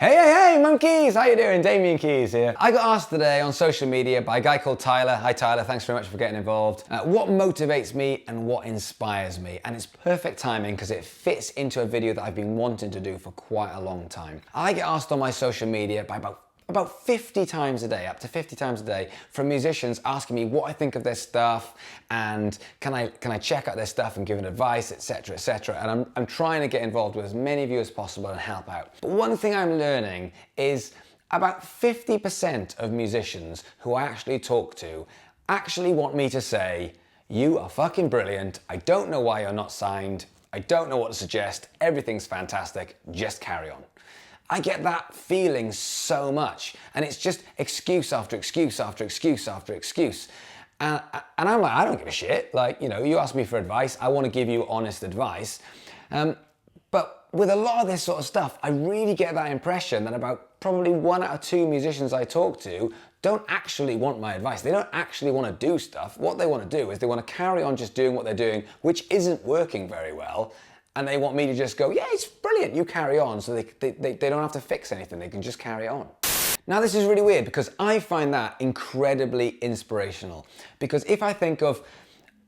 Hey, monkeys! How you doing? Damien Keys here. I got asked today on social media by a guy called Tyler. Hi Tyler, thanks very much for getting involved. What motivates me and what inspires me? And it's perfect timing because it fits into a video that I've been wanting to do for quite a long time. I get asked on my social media by about 50 times a day, up to 50 times a day, from musicians asking me what I think of their stuff and can I check out their stuff and give an advice, etc., etc. And I'm trying to get involved with as many of you as possible and help out. But one thing I'm learning is about 50% of musicians who I actually talk to actually want me to say, you are fucking brilliant, I don't know why you're not signed, I don't know what to suggest, everything's fantastic, just carry on. I get that feeling so much, and it's just excuse after excuse after excuse after excuse. And I'm like, I don't give a shit. Like, you know, you ask me for advice, I want to give you honest advice. But with a lot of this sort of stuff, I really get that impression that about probably 1 out of 2 musicians I talk to don't actually want my advice. They don't actually want to do stuff. What they want to do is they want to carry on just doing what they're doing, which isn't working very well. And they want me to just go, yeah, it's brilliant, you carry on, so they don't have to fix anything, they can just carry on. Now this is really weird because I find that incredibly inspirational. Because if I think of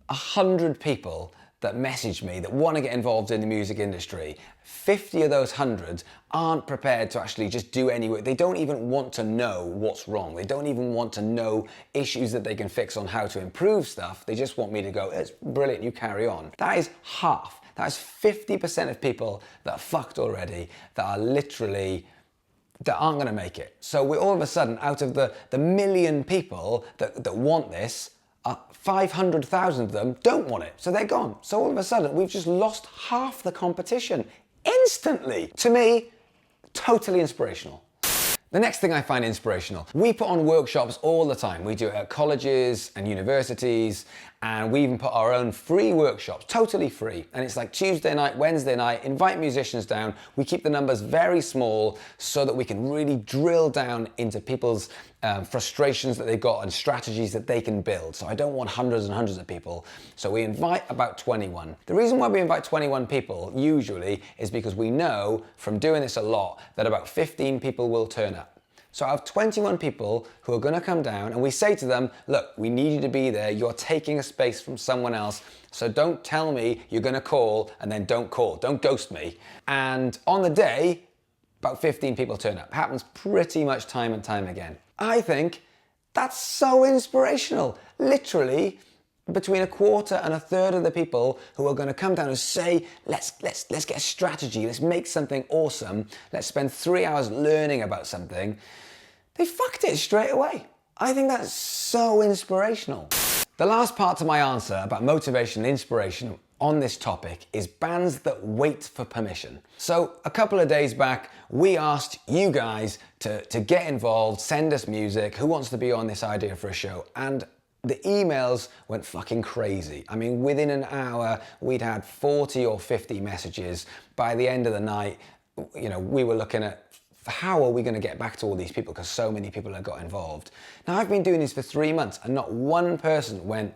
100 people that message me that want to get involved in the music industry, 50 of those 100 aren't prepared to actually just do any work. They don't even want to know what's wrong. They don't even want to know issues that they can fix on how to improve stuff. They just want me to go, it's brilliant, you carry on. That is half. That's 50% of people that are fucked already, that are literally, that aren't gonna make it. So we're all of a sudden, out of the million people that want this, 500,000 of them don't want it, so they're gone. So all of a sudden, we've just lost half the competition instantly. To me, totally inspirational. The next thing I find inspirational, we put on workshops all the time. We do it at colleges and universities, and we even put our own free workshops, totally free. And it's like Tuesday night, Wednesday night, invite musicians down. We keep the numbers very small so that we can really drill down into people's frustrations that they've got and strategies that they can build. So I don't want hundreds and hundreds of people. So we invite about 21. The reason why we invite 21 people usually is because we know from doing this a lot that about 15 people will turn up. So I have 21 people who are gonna come down and we say to them, look, we need you to be there. You're taking a space from someone else. So don't tell me you're gonna call and then don't call. Don't ghost me. And on the day, about 15 people turn up. Happens pretty much time and time again. I think that's so inspirational. Literally, between a quarter and a third of the people who are going to come down and say, let's get a strategy, let's make something awesome, let's spend 3 hours learning about something, they fucked it straight away. I think that's so inspirational. The last part to my answer about motivation and inspiration on this topic is bands that wait for permission. So a couple of days back, we asked you guys to get involved, send us music, who wants to be on this idea for a show? And the emails went fucking crazy. I mean, within an hour, we'd had 40 or 50 messages. By the end of the night, you know, we were looking at how are we going to get back to all these people because so many people have got involved. Now, I've been doing this for 3 months and not one person went,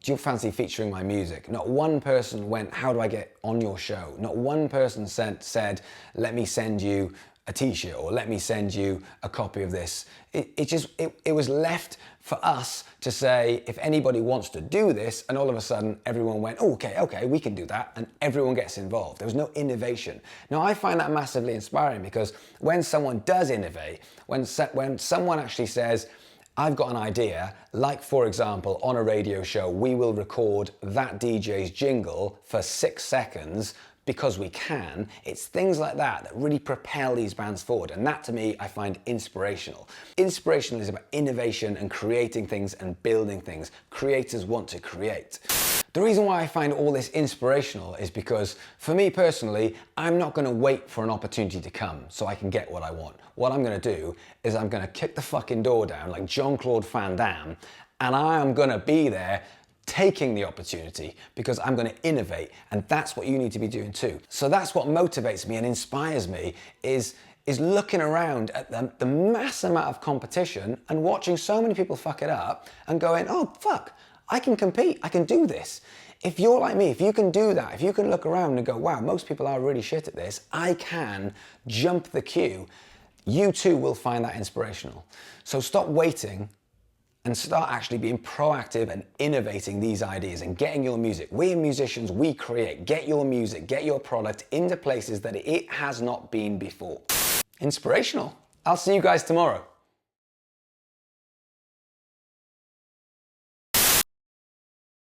do you fancy featuring my music? Not one person went, how do I get on your show? Not one person said, let me send you a t-shirt or let me send you a copy of this. It was left for us to say, if anybody wants to do this, and all of a sudden everyone went, oh, okay, we can do that, and everyone gets involved. There was no innovation. Now I find that massively inspiring because when someone does innovate, when someone actually says, I've got an idea, like for example, on a radio show, we will record that DJ's jingle for 6 seconds because we can. It's things like that that really propel these bands forward. And that to me, I find inspirational. Inspirational is about innovation and creating things and building things. Creators want to create. The reason why I find all this inspirational is because for me personally, I'm not gonna wait for an opportunity to come so I can get what I want. What I'm gonna do is I'm gonna kick the fucking door down like Jean-Claude Van Damme, and I am gonna be there taking the opportunity because I'm going to innovate, and that's what you need to be doing too. So that's what motivates me and inspires me is looking around at the mass amount of competition and watching so many people fuck it up and going, oh fuck, I can compete, I can do this. If you're like me, if you can do that, if you can look around and go, wow, most people are really shit at this, I can jump the queue, you too will find that inspirational. So stop waiting and start actually being proactive and innovating these ideas and getting your music. We musicians, we create. Get your music, get your product into places that it has not been before. Inspirational. I'll see you guys tomorrow.